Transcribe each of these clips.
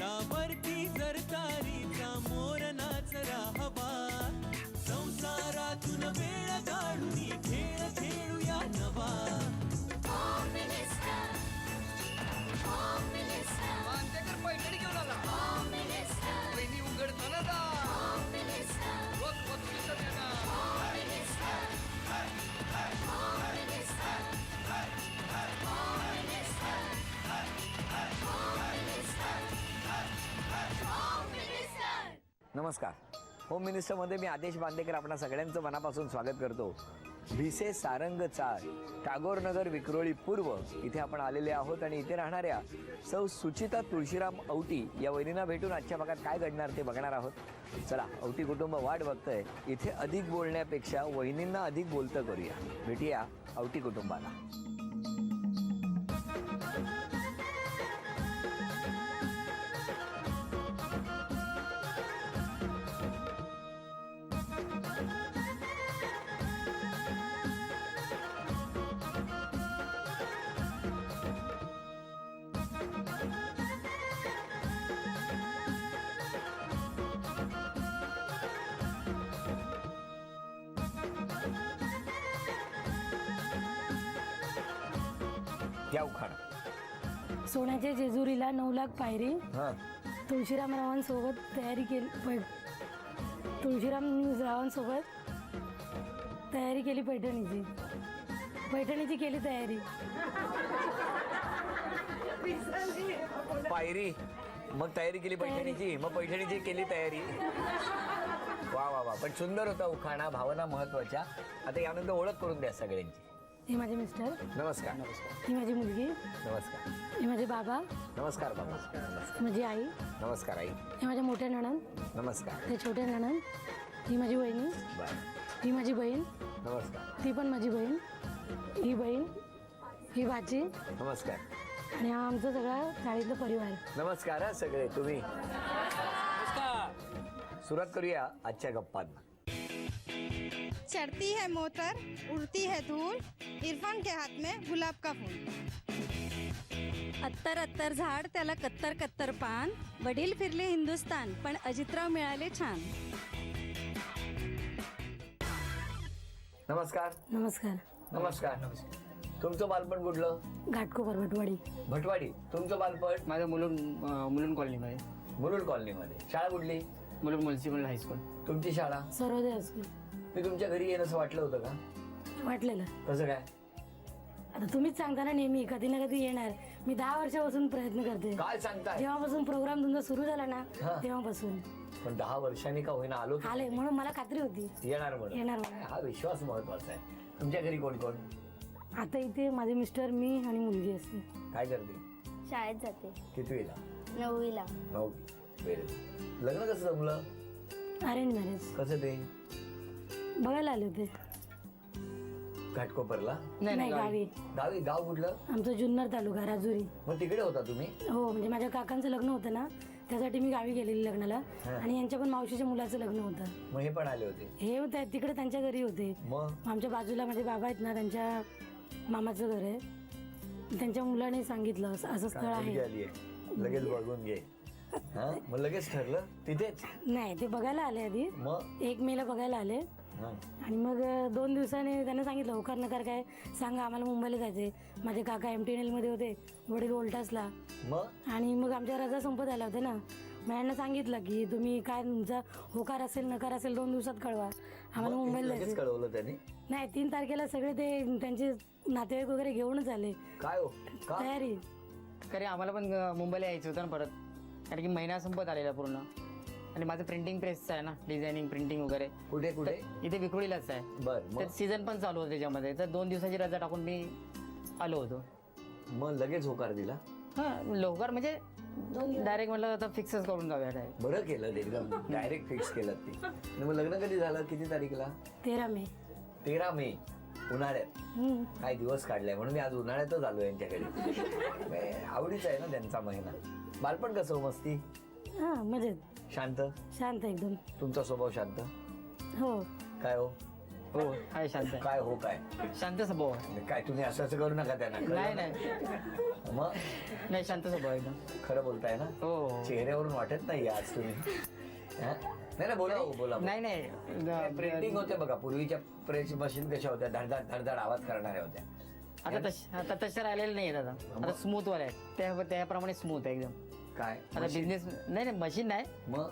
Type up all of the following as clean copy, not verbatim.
यावरती जर तारीचा मोर नाचरा हवा, संसारातून वेळ काढून खेळ खेळूया नवा. मांदेकर पैठणी घेऊन आला. वहिनी उघडताना नमस्कार. होम मिनिस्टरमध्ये मी आदेश बांदेकर आपणा सगळ्यांचं मनापासून स्वागत करतो. भिसे सारंग चाळ, टागोर नगर, विक्रोळी पूर्व इथे आपण आलेले आहोत आणि इथे राहणाऱ्या सौ सुचिता तुळशीराम औटी या वहिनींना भेटून आजच्या भागात काय घडणार ते बघणार आहोत. चला, औटी कुटुंब वाट बघतंय. इथे अधिक बोलण्यापेक्षा वहिनींना अधिक बोलतं करूया. भेटूया औटी कुटुंबाला. या उखाणा. सोन्याच्या जेजुरीला 9 लाख पायरी. हां, तुळशीराम रावांसोबत तयारी केली. तुळशीराम रावांसोबत तयारी केली पैठणीची केली तयारी. पायरी, मग तयारी केली पैठणीची, मग पैठणीची केली तयारी. वा वा वा, पण सुंदर होता उखाणा, भावना महत्वाच्या. आता यानंतर ओळख करून द्या सगळ्यांची. हे माझे मिस्टर. नमस्कार. ही माझी मुलगी. नमस्कार. हे माझे बाबा. नमस्कार बाबा. नमस्कार. माझी आई. नमस्कार आई. हे माझ्या मोठ्या नणंद. नमस्कार. हे छोट्या नणंद. ही माझी वहिनी. ही माझी बहीण. नमस्कार. ती पण माझी बहीण. ही बहीण. ही भाची. नमस्कार. आणि हा आमचा सगळा चाळीतला परिवार. नमस्कार हा सगळे तुम्ही. सुरुवात करूया आजच्या गप्पांना. चढ़ती है मोटर, उड़ती है धूल, इरफान के हाथ में गुलाब का फूल. अत्तर अत्तर झाड, त्याला कत्तर कत्तर पान, वडील फिरले हिंदुस्तान, पण अजितराव मिळाले छान. नमस्कार. नमस्कार. नमस्कार. तुमचं बालपण कुठलं? घाटकोपर भटवाडी. भटवाडी. तुमचं बालपण? माझं मुलुंड कॉलनीमध्ये. मुरुड कॉलनीमध्ये. शाळा कुठली? Mulund municipal high school. तुमची शाळा? सर्वोदय हायस्कूल. मी तुमच्या घरी येणं असं वाटलं होतं का? वाटलेलं. कसं काय? आता तुम्हीच सांगता ना नेहमी कधी ना कधी येणार. मी 10 वर्षापासून प्रयत्न करते. काय सांगताय? जेव्हापासून प्रोग्राम तुमचा सुरू झाला ना हा. तेव्हापासून. पण 10 वर्षांनी का होईना आलो की आले म्हणून मला खात्री होती येणार म्हणून. येणार म्हणून. हा विश्वास महत्वाचा आहे. तुमच्या घरी कोण कोण? आता इथे माझे मिस्टर, मी आणि मुलगी असते. काय करते? शाळेत जाते. कितवीला? 9वीला. 9वी. व्हेरी. लग्न कसं जमलं? Arrange marriage. कसं ते? बघायला आले होते. घाटकोपरला? नाही, गावी. गावी. गाव कुठलं? आमचं जुन्नर तालुका, राजुरी. मग तिकडे होता तुम्ही? हो, म्हणजे माझ्या काकांचं लग्न होतं ना, त्यासाठी मी गावी गेलेली लग्नाला. आणि यांच्या पण मावशीच्या मुलाचं लग्न होतं. मग हे पण आले होते? हे तिकडे त्यांच्या घरी होते. मग आमच्या बाजूला माझे बाबा आहेत ना, त्यांच्या मामाचं घर आहे. त्यांच्या मुलाने सांगितलं असं स्थळ आहे. आली आहे, लगेच बघून घे. हा, मग लगेच ठरलं तिथेच? नाही, ते बघायला आले आधी. मग 1 मेला बघायला आले. हा. आणि मग 2 दिवसांनी त्यांना सांगितलं होकार नकार काय सांगा, आम्हाला मुंबईला जायचे. माझे काका MTNL मध्ये होते, वडील वोल्टासला. मग आणि मग आमच्या रजा संपत आल्या होत्या ना, मग यांना सांगितलं की तुम्ही काय तुमचा होकार असेल नकार असेल 2 दिवसात कळवा, आम्हाला मग मुंबईला लगेच जायचं. कळवलं त्यांनी? नाही, 3 तारखेला सगळे ते त्यांचे नातेवाईक वगैरे घेऊनच आले. काय हो? का? तयारी. खरे आम्हाला पण मुंबईला यायचं होतं ना परत, कारण की महिना संपत आलेला पूर्ण. आणि माझं प्रिंटिंग प्रेसचं आहे ना, डिझायनिंग प्रिंटिंग वगैरे. कुठे कुठे? इथे विक्रोळीलाच आहे. बर. तर मग सीझन पण चालू होतं त्याच्यामध्ये, तर 2 दिवसाची रजा टाकून मी आलो होतो. मग लगेच होकार दिला? हां, लवकर म्हणजे डायरेक्ट म्हटलं आता फिक्सच करून जाऊया डायरेक्ट. बरं केलं ते, एकदम डायरेक्ट फिक्स केलं ते. आणि मग लग्न कधी झालं? किती तारीखला? 13 मे. 13 मे. उन्हाळ्यात. काय दिवस काढलाय म्हणून मी आज उन्हाळ्यातच आलो यांच्याकडे. आवडीचा आहे ना त्यांचा महिना. बालपण कसं हो? मस्ती? हा, मजेत. शांत? शांत एकदम. तुमचा स्वभाव शांत? हो. काय हो? हो आहे शांत आहे. काय हो काय शांत स्वभाव आहे. काय तुम्ही असं असं करू नका त्यांना नाही नाही मग नाही शांत स्वभाव आहे एकदम. खरं बोलताय ना हो चेहऱ्यावरून वाटत नाही आज तुम्ही हा? नाही बोला हो, बोला नाही नाही प्रिंटिंग होते बघा पूर्वीच्या प्रेस मशीन कशा होत्या धडधड धडधड आवाज करणाऱ्या होत्या आता तशा राहिलेलं नाही दादा. आता स्मूथ वर आहे त्याप्रमाणे स्मूथ आहे एकदम. काय आता बिझनेस नाही नाही मशीन नाही. मग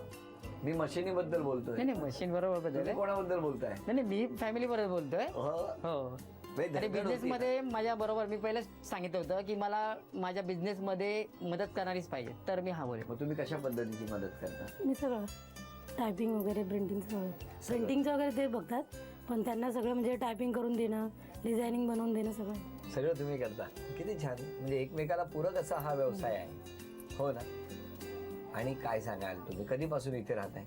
मी मशिनीबद्दल बोलतोय नाही नाही मशीन बरोबर बद्दल तुम्ही आहे. कोणाबद्दल बोलताय नाही नाही मी फॅमिली बरोबर बोलतोय. हो हो लय आणि धडधड बिझनेस होती. मध्ये माझ्या बरोबर मी पहिलेच सांगितलं होतं की मला माझ्या बिझनेस मध्ये मदत करणारीच पाहिजे तर मी हा बोलेन. मग तुम्ही कशा पद्धतीची मदत करता मी सगळं टायपिंग वगैरे प्रिंटिंग सगळं प्रिंटिंगचं वगैरे ते बघतात पण त्यांना सगळं म्हणजे टायपिंग करून देणं डिझायनिंग बनवून देणं सगळं. सगळं तुम्ही करता किती छान म्हणजे एकमेकाला पूरक असा हा व्यवसाय आहे हो ना. आणि काय सांगाल तुम्ही कधीपासून इथे राहताय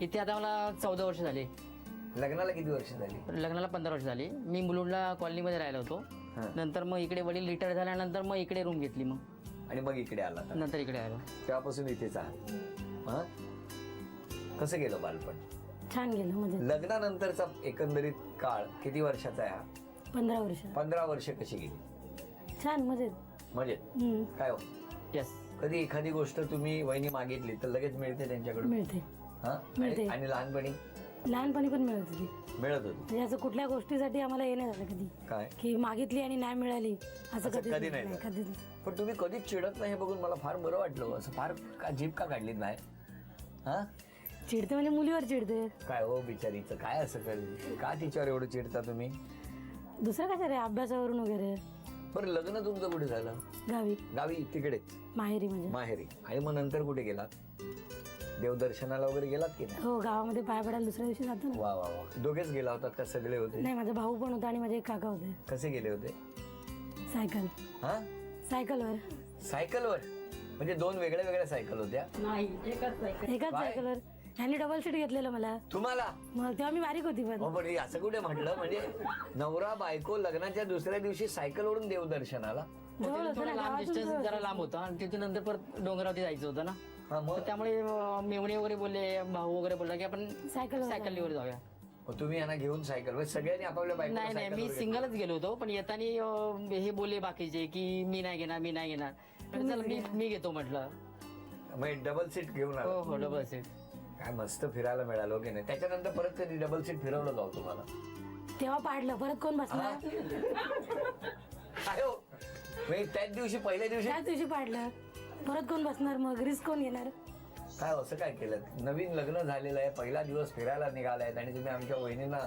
इथे आता मला 14 वर्ष झाली. लग्नाला किती वर्ष झाली लग्नाला 15 वर्ष झाली. मी मुलुंडला कॉलनीमध्ये राहिलो होतो. हा. नंतर मग इकडे वडील रिटायर झाल्यानंतर मग इकडे रूम घेतली. मग आणि मग इकडे आला का? नंतर इकडे आलो. तेव्हापासून इथेच आहात हा? कसं गेलं बालपण छान गेलं म्हणजे लग्नानंतरचा एकंदरीत काळ किती वर्षाचा आहे हा 15 वर्ष 15 वर्ष कशी गेली छान मजेत. म्हणजे हम्म, काय हो येस कधी एखादी गोष्ट तुम्ही वहिनी मागितली तर लगेच मिळते त्यांच्याकडून मिळते हा मिळते. आणि लहानपणी लहानपणी पण मिळत होती मिळत होती म्हणजे असं कुठल्या गोष्टीसाठी आम्हाला हे नाही झालं कधी काय की मागितली आणि नाही मिळाली असं असं कधी कधी नाही झालं. कधी पण तुम्ही कधीच चिडत नाही हे बघून मला फार बरं वाटलं असं फार का जीभ का काढलीत नाही हा चिडते म्हणजे मुलीवर चिडते काय हो बिचारीचं काय असं कर का तिच्यावर एवढं चिडता तुम्ही दुसरं काय रे अभ्यासावरून वगैरे. बरं लग्न तुमचं कुठे झालं गावी गावी तिकडेच माहेरी म्हणजे माहेरी आणि मग नंतर कुठे गेलात देवदर्शनाला वगैरे गेलात की नाही हो गावामध्ये पाय पडायला दुसऱ्या दिवशी जातो ना. वा वा वा दोघेच गेला होतात का सगळे होते नाही माझा भाऊ पण होता आणि माझे एक काका होते. कसे गेले होते सायकल हा सायकलवर सायकलवर म्हणजे दोन वेगळ्या वेगळ्या सायकल होत्या एकाच सायकलवर ह्यांनी डबल सीट घेतलेलं मला तुम्हाला मग तेव्हा मी बारीक होती पण हो पण हे असं कुठे म्हटलं म्हणजे नवरा बायको लग्नाच्या दुसऱ्या दिवशी सायकलवरून देवदर्शनाला जवळ होतं ना लांब गावातून डिस्टन्स जवळ. जरा लांब होता आणि तिथून नंतर परत डोंगरावरती जायचं होतं ना. हा मग तर त्यामुळे मेवणे वगैरे बोलले भाऊ वगैरे बोलला की आपण सायकलवर सायकलीवर जाऊया. मग तुम्ही यांना घेऊन सायकल सगळ्यांनी आपापल्या नाही नाही मी बायको सिंगलच गेलो होतो पण येताना हे बोलले बाकीचे की मी नाही घेणार मी नाही घेणार. म्हटलं, चल मी घेतो म्हटलं. मग डबल सीट घेऊन हो आलो हो डबल सीट. काय मस्त फिरायला मिळालं की नाही त्याच्यानंतर परत कधी डबल सीट फिरवलं जाऊ तुम्हाला तेव्हा पाडलं परत कोण बसणार काय हो म्हणजे त्याच दिवशी पहिल्या दिवशी त्याच दिवशी पाडलं परत कोण बसणार मग रिस्क कोण घेणार. काय असं काय केलं नवीन लग्न झालेलं आहे पहिला दिवस फिरायला निघालाय आणि तुम्ही आमच्या वहिनींना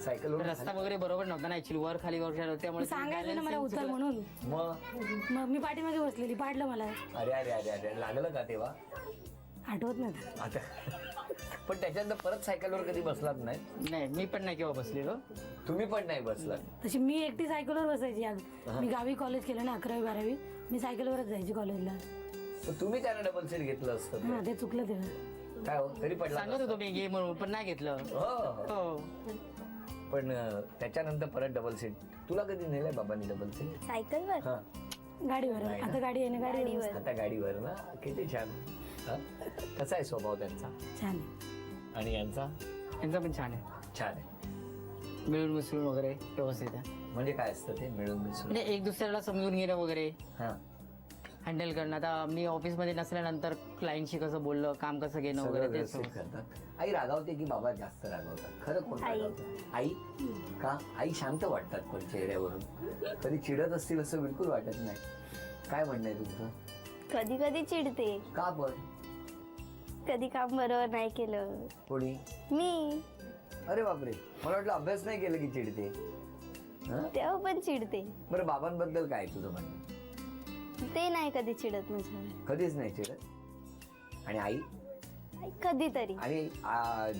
सायकलवर रस्ता वगैरे बरोबर नव्हता ना ऍक्च्युली वर खाली वर त्यामुळे सांगायचं ना मला balancing उतर चुकलं. म्हणून मग मग मी पाठीमागे बसलेली पाडलं मला अरे अरे अरे अरे लागलं का तेव्हा आठवत नाही आता पण त्याच्यानंतर परत सायकलवर कधी बसलात नाही नाही मी पण नाही केव्हा बसलेलो. तुम्ही पण नाही बसलात तशी मी एकटी सायकलवर बसायची आज मी गावी कॉलेज केलं ना 11वी 12वी मी सायकलवरच जायची कॉलेजला. तर तुम्ही त्यांना डबल सीट घेतलं असतं हा ते चुकलं तेव्हा. काय हो तरी पडला सांगत होतो मी घे म्हणून पण नाही घेतलं. हो हो. हो पण त्याच्यानंतर परत डबल सीट तुला कधी नेलंय बाबांनी डबल सीट सायकलवर हा गाडीवर आता गाडी आहे ना गाडीवर आता गाडीवर ना किती छान हा? कसा आहे स्वभाव त्यांचा छान आहे. आणि यांचा यांचं पण छान आहे. छान आहे मिळून मिसळून वगैरे व्यवस्थित आहे. म्हणजे काय असतं ते मिळून मिसळून म्हणजे एक दुसऱ्याला समजून घेणं वगैरे हा हँडल करणं. आता मी ऑफिसमध्ये नसल्यानंतर क्लायंटशी कसं बोललं काम कसं घेणं सगळं वगैरे ते व्यवस्थित करतात आई रागावते की बाबा जास्त रागावतात खरं कोण आई. रागावतं आई का आई शांत वाटतात पण चेहऱ्यावरून कधी चिडत असतील असं बिलकुल वाटत नाही काय म्हणणं आहे तुमचं कधी कधी चिडते का पण कधी काम बरोबर नाही केलं कोणी मी अरे बापरे मला वाटलं अभ्यास नाही केलं की चिडते हं? तेव्हा पण चिडते बरं बाबांबद्दल काय तुझं म्हणणं ते नाही कधी चिडत माझ्यावर कधीच नाही चिडत आणि आई कधीतरी आणि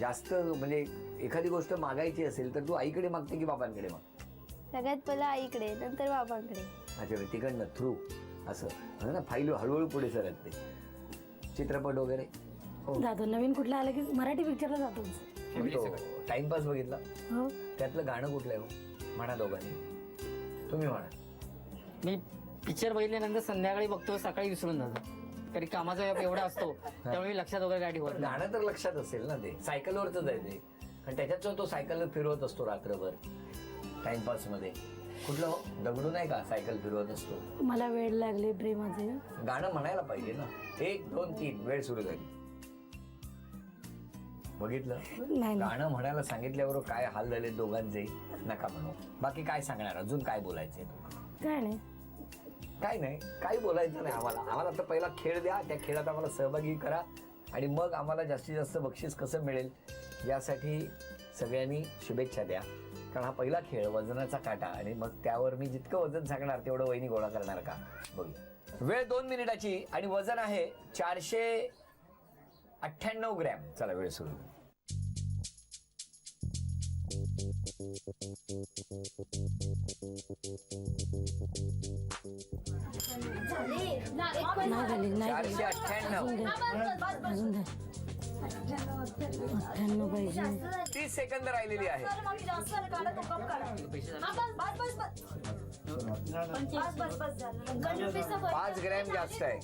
जास्त म्हणजे एखादी गोष्ट मागायची असेल तर तू आईकडे मागते की बाबांकडे मागते सगळ्यात पहिला आईकडे नंतर बाबांकडे. अच्छा तिकडनं थ्रू असं हो ना फाईल हळूहळू पुढे सरकते चित्रपट वगैरे जातो नवीन कुठला आलं की मराठी पिक्चरला जातो. तो टाइमपास बघितला हो त्यातलं गाणं कुठलं आहे हो म्हणा दोघांनी तुम्ही म्हणा मी पिक्चर बघितल्यानंतर संध्याकाळी बघतो सकाळी विसरून जातो. तरी कामाचा व्याप एवढा असतो त्यामुळे मी लक्षात वगैरे गाडी होत नाही. गाणं तर लक्षात असेल ना ते सायकलवरच आहे ते कारण त्याच्यात तो सायकल फिरवत असतो रात्रभर टाइमपास मध्ये. कुठलं हो? दगडू नाही का सायकल फिरवत असतो. मला वेळ लागले प्रेमाचे. गाणं म्हणायला पाहिजे ना. 1 2 3 वेळ सुरू झाली. बघितलं नाही गाणं म्हणायला सांगितल्यावर काय हाल झाले दोघांचे. नका म्हणू. बाकी काय सांगणार, अजून काय बोलायचंय तुम्हाला? काय नाही. काय नाही, काही बोलायचं नाही आम्हाला. आम्हाला आता पहिला खेळ द्या, त्या खेळात आम्हाला सहभागी करा आणि मग आम्हाला जास्तीत जास्त बक्षीस कसं मिळेल यासाठी सगळ्यांनी शुभेच्छा द्या. कारण हा पहिला खेळ वजनाचा काटा आणि मग त्यावर मी जितकं वजन सांगणार तेवढं वहिनी गोळा करणार का बघूया. वेळ 2 मिनिटाची आणि वजन आहे 498 ग्रॅम. चला वेळ सुरू. नाही झाली. नाही झाली. 498. अजून द्या. 98 पाहिजे. 30 सेकंद राहिलेली आहे. 5 ग्रॅम जास्त आहे.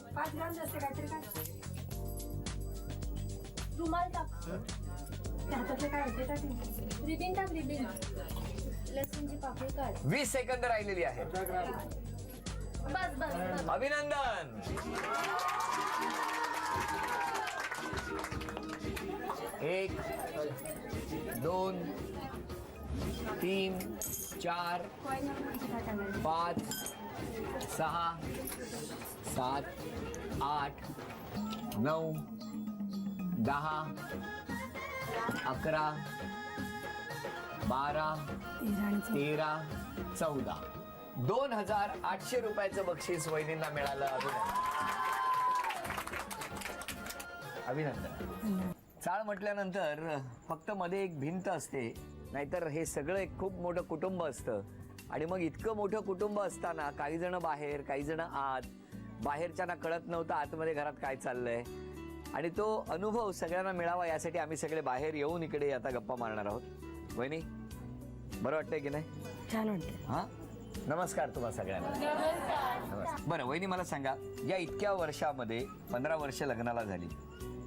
लसूणची पाकळी काढ. 20 सेकंद राहिलेली आहे. अभिनंदन. 1 2 3 4 5 6 7 8 9 10 11 12 13 14 2,800 रुपयाचं बक्षीस वहिनींना मिळालं. अभिनंदन. चाळ म्हटल्यानंतर फक्त मध्ये एक भिंत असते, नाहीतर हे सगळं एक खूप मोठं कुटुंब असतं. आणि मग इतकं मोठं कुटुंब असताना काही जण बाहेर, काही जण आत. बाहेरच्यांना कळत नव्हतं आतमध्ये घरात काय चाललंय आणि तो अनुभव सगळ्यांना मिळावा यासाठी आम्ही सगळे बाहेर येऊन इकडे आता गप्पा मारणार आहोत. वहिनी बरं वाटतंय की नाही? छान वाटते. हा, नमस्कार तुम्हा सगळ्यांना. नमस्कार. बरं वहिनी मला सांगा, या इतक्या वर्षामध्ये 15 वर्ष लग्नाला झाली,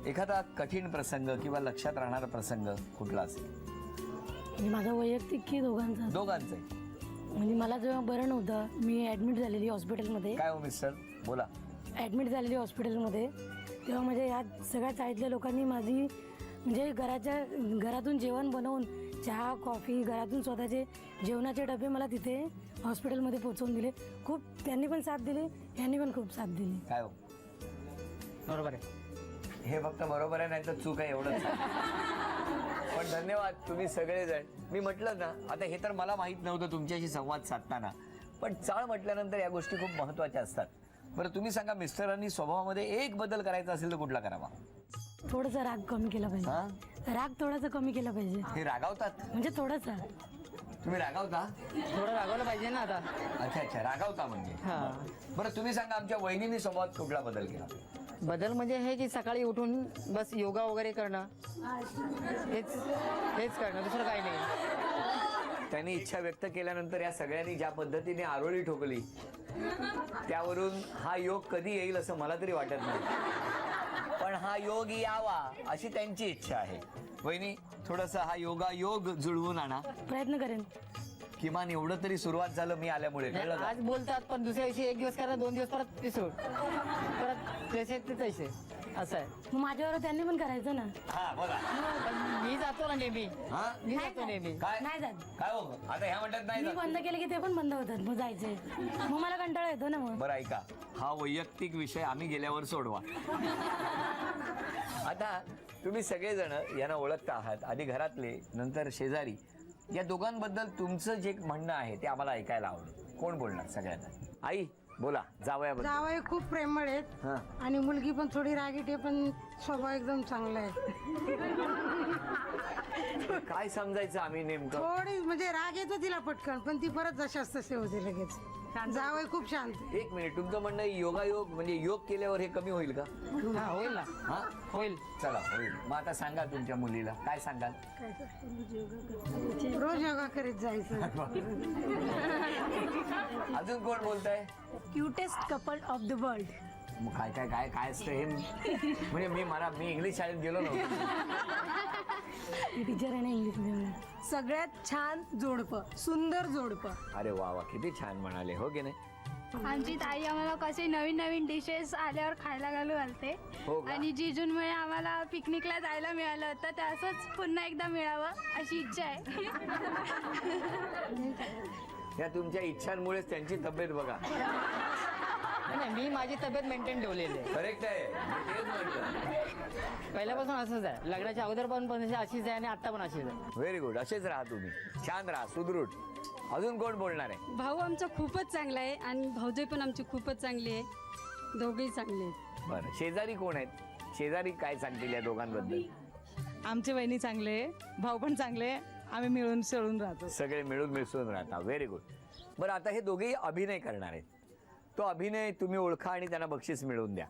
एखादा कठीण प्रसंग किंवा लक्षात राहणारा प्रसंग कुठला असेल? म्हणजे माझा वैयक्तिक की दोघांचा? दोघांचं. म्हणजे मला जेव्हा बरं नव्हतं, मी ॲडमिट झालेली हॉस्पिटलमध्ये. काय हो मिस्टर बोला. ॲडमिट झालेली हॉस्पिटलमध्ये, तेव्हा म्हणजे ह्या सगळ्या चाळीतल्या लोकांनी माझी म्हणजे घरातून जेवण बनवून, चहा कॉफी, घरातून स्वतःचे जेवणाचे डबे मला तिथे हॉस्पिटलमध्ये पोहोचवून दिले. खूप त्यांनी पण साथ दिली, यांनी पण खूप साथ दिली. काय हो? बरोबर आहे. हे फक्त बरोबर आहे, नाही तर चूक आहे एवढंच. पण धन्यवाद तुम्ही सगळेजण. मी म्हटलं ना, आता हे तर मला माहित नव्हतं तुमच्याशी संवाद साधताना, पण चाळ म्हटल्यानंतर या गोष्टी खूप महत्वाच्या असतात. बरं तुम्ही सांगा, मिस्टरांनी स्वभावामध्ये एक बदल करायचा असेल तर कुठला करावा? थोडंसं राग कमी केला पाहिजे. राग थोडासा कमी केला पाहिजे. हे रागावतात म्हणजे थोडासा. तुम्ही रागावता? थोडं रागवलं पाहिजे ना आता. अच्छा रागावता म्हणजे. हा. बरं तुम्ही सांगा, आमच्या वहिनीने स्वभावात कुठला बदल केला? बदल म्हणजे हे की सकाळी उठून बस योगा वगैरे करणं, हेच करणं, दुसरं काही नाही. त्यांनी इच्छा व्यक्त केल्यानंतर या सगळ्यांनी ज्या पद्धतीने आरोळी ठोकली, त्यावरून हा योग कधी येईल असं मला तरी वाटत नाही, पण हा योग यावा अशी त्यांची इच्छा आहे. वहिनी थोडस हा योग जुळवून आणा. प्रयत्न करेन. किमान एवढं तरी सुरुवात झालं मी आल्यामुळे, कळलं का? आज बोलतात पण दुसऱ्या दिवशी 1 दिवस करा, 2 दिवस परत विसरून, परत तसे ते तसे असं आहे. मग माझ्यावर त्यांनी पण करायचं ना. हा बोला. पण मी जातो ना नेहमी. हा मी जातो नेहमी. काय नाही जात. काय हो आता ह्या म्हणतात नाही मी जात. बंद केले की ते पण बंद होतात, मग जायचे. मग मला कंटाळा येतो ना. मग बरं ऐका, हा वैयक्तिक विषय आम्ही गेल्यावर सोडवा. आता तुम्ही सगळेजण यांना ओळखता आहात, आधी घरातले नंतर शेजारी. या दोघांबद्दल तुमचं जे म्हणणं आहे ते आम्हाला ऐकायला आवडेल. कोण बोलणार सगळ्यात? आई बोला. जावयाबद्दल. जावई खूप प्रेमळ आहेत हा. आणि मुलगी पण थोडी रागीट आहे, पण स्वभाव एकदम चांगला आहे. काय समजायचं आम्ही नेमकं? थोडी म्हणजे राग येतो तिला पटकन, पण ती परत जशाच तसे होते लगेच. जावई खूप शांत आहे. 1 मिनिट, तुमचं म्हणणं आहे योगायोग म्हणजे योग केल्यावर हे कमी होईल का? हा होईल ना. हा होईल. चला होईल. मग आता सांगा तुमच्या मुलीला काय सांगाल? रोज योगा करीत जायचं. अजून कोण बोलताय? Cutest couple of the world. मग काय काय काय काय असतं हे म्हणजे मी इंग्लिश शाळेत गेलो नव्हतो. टीचर आहे ना इंग्लिश मीडियमला. सगळ्यात छान जोडपं, सुंदर जोडपं. अरे वा वा किती छान म्हणाले हो की नाही. आमची ताई आम्हाला कसे नवीन नवीन डिशेस आल्यावर खायला घालू घालते हो का? आणि जिजूंमुळे आम्हाला पिकनिकला जायला मिळालं होतं तर असंच पुन्हा एकदा मिळावं अशी इच्छा आहे. या तुमच्या इच्छांमुळेच त्यांची तब्येत बघा. नाही मी माझी तब्येत मेंटेन ठेवलेली आहे. करेक्ट आहे मी तेच म्हटलं. पहिल्यापासून असंच आहे. लग्नाच्या अगोदर पण अशीच आहे आणि आता पण अशीच आहे. Very good. असेच राहा तुम्ही. छान राहा सुदृढ. अजून कोण बोलणार आहे? भाऊ आमचा खूपच चांगला आहे आणि भाऊजाई पण आमची खूपच चांगली आहे. दोघेही चांगले आहेत. बरं शेजारी कोण आहेत? शेजारी काय सांगतील या दोघांबद्दल? आमचे वहिनी चांगले, भाऊ पण चांगले, आम्ही मिळून मिसळून राहतो. सगळे मिळून मिसळून राहता. Very good. बरं आता हे दोघेही अभिनय करणार आहेत. तो अभिनय तुम्ही ओळखा आणि त्यांना बक्षीस मिळवून द्या.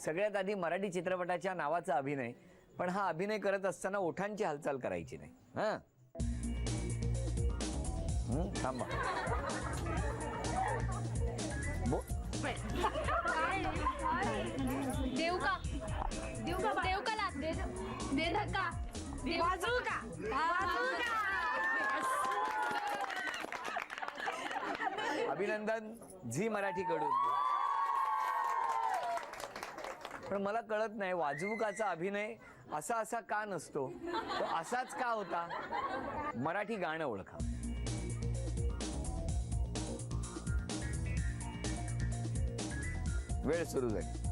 सगळ्यात आधी मराठी चित्रपटाच्या नावाचा अभिनय, पण हा अभिनय करत असताना ओठांची हालचाल करायची नाही. हां थांबा. देऊ का देऊ का लाच दे धक्का वाजवू का वाजवू का. अभिनंदन झी मराठीकडून. पण मला कळत नाही वाजवूकाचा अभिनय असा का नसतो, तो असाच का होता? मराठी गाणं ओळखा. वेळ सुरू झाली.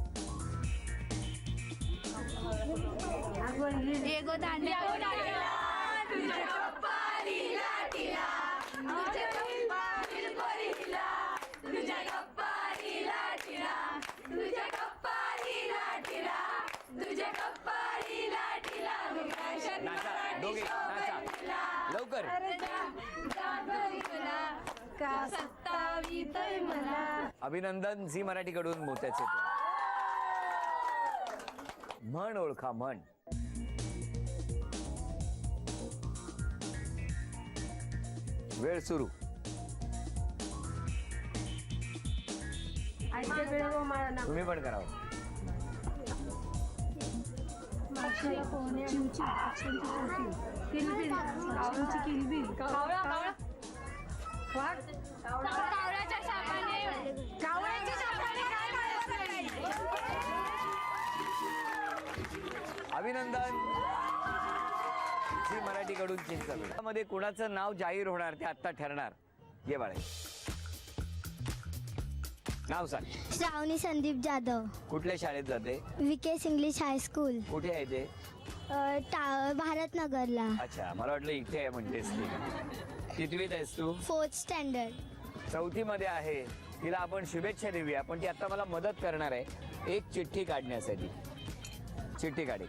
एगो दांड्या तुझ्या गप्पारी लाटीला तुझ्या गप्पारी पोरीला तुझ्या गप्पारी लाटीला तुझ्या गप्पारी लाटीला तुझ्या गप्पारी लाटीला नाचा दोघे नाचा लवकर. का सत्तावीतय मला. अभिनंदन झी मराठीकडून मोत्याचे तोरण. म्हण ओळखा म्हण. वेळ सुरू. तुम्ही पण करावं. कावळ्याच्या शापाने काय मारायचं? अभिनंदन झी मराठीकडून चिंचवड. मध्ये कुणाचं नाव जाहीर होणार ते आता ठरणार. ये बाळे नाव सांग. श्रावणी संदीप जाधव. कुठल्या शाळेत जाते? विकेस इंग्लिश हायस्कूल. कुठे आहे ते? भारतनगरला. अच्छा मला वाटलं इथे आहे म्हणतेस ती. कितवीत आहेस तू? 4th standard. 4थी मध्ये आहे. तिला आपण शुभेच्छा देऊया, पण ती आता मला मदत करणार आहे एक चिठ्ठी काढण्यासाठी. चिठ्ठी काढे.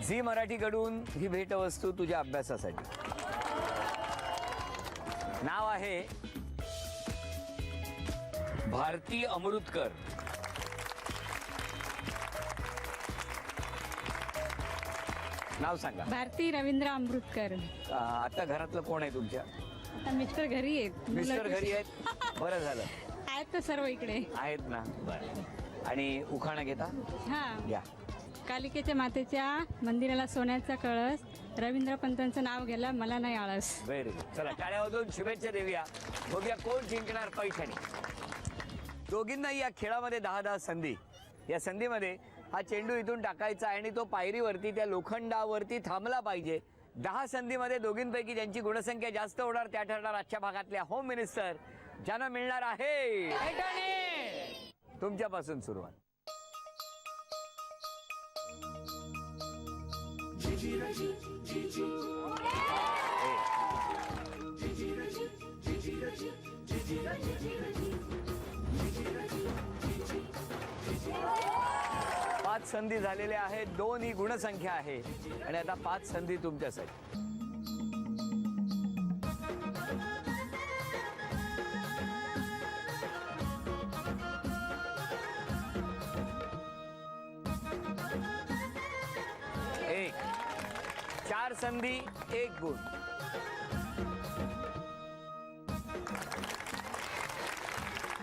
झी मराठीकडून ही भेटवस्तू तुझ्या अभ्यासासाठी. नाव आहे भारती अमृतकर. नाव सांगा. भारती रवींद्र अमृतकर. आता घरातलं कोण आहे तुमच्या? आता मिस्टर घरी आहेत. मिस्टर घरी आहेत. बरं झालं. आहेत तर सर्व इकडे आहेत ना. बरं. आणि उखाणा घेता? हा. घ्या. कालिकेच्या मातेच्या मंदिराला सोन्याचा कळस, रवींद्र पंतांचं नाव घ्यायला मला नाही आळस. Very good. चला टाळ्या वाजवून शुभेच्छा देऊया. बघूया कोण जिंकणार पैठणी. दोघींनाही या खेळामध्ये 10-10 संधी. या संधीमध्ये हा चेंडू इथून टाकायचा आणि तो पायरीवरती त्या लोखंडावरती थांबला पाहिजे. 10 संधीमध्ये दोघींपैकी ज्यांची गुणसंख्या जास्त होणार त्या ठरणार आजच्या भागातल्या होम मिनिस्टर, ज्यांना मिळणार आहे पैठणी. तुमच्यापासून सुरुवात. पाच संधी झालेल्या आहेत. 2 ही गुणसंख्या आहे आणि आता 5 संधी तुमच्यासाठी. एक 4 संधी 1 गुण.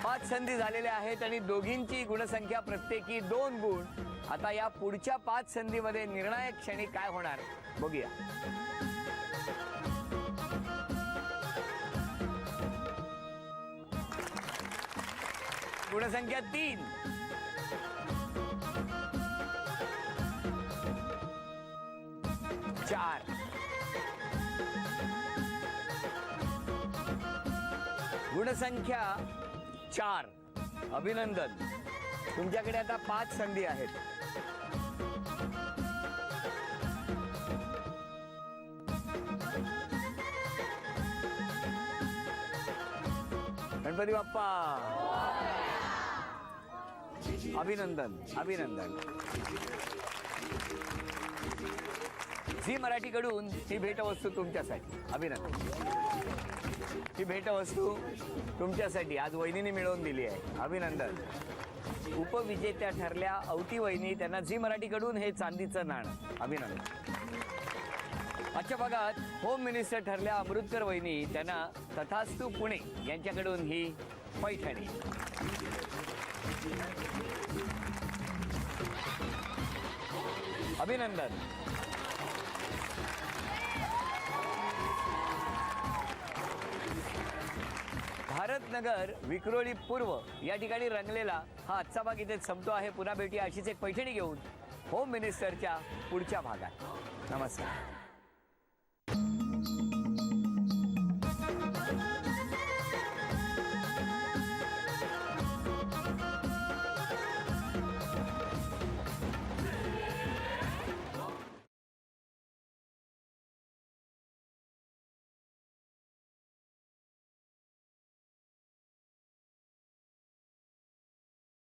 5 5 संधी झालेल्या आहेत आणि दोघींची गुणसंख्या प्रत्येकी 2 गुण. आता या पुढच्या 5 संधीमध्ये निर्णायक क्षणी काय होणार बघूया. गुणसंख्या 3. चार. गुणसंख्या 4. अभिनंदन. तुमच्याकडे आता 5 संधी आहेत. गणपती बाप्पा. अभिनंदन अभिनंदन. झी मराठीकडून ही भेटवस्तू तुमच्यासाठी. अभिनंदन. ही भेटवस्तू तुमच्यासाठी आज वहिनीने मिळवून दिली आहे. अभिनंदन. उपविजेत्या ठरल्या अवती वहिनी, त्यांना झी मराठीकडून हे चांदीचं नाणं. अभिनंदन. आजच्या भागात होम मिनिस्टर ठरल्या अमृतकर वहिनी, त्यांना तथास्तू पुणे यांच्याकडून ही पैठणी. अभिनंदन. भारतनगर विक्रोळी पूर्व या ठिकाणी रंगलेला हा आजचा भाग इथेच संपतो आहे. पुन्हा भेटूया अशीच एक पैठणी घेऊन होम मिनिस्टरच्या पुढच्या भागात. नमस्कार.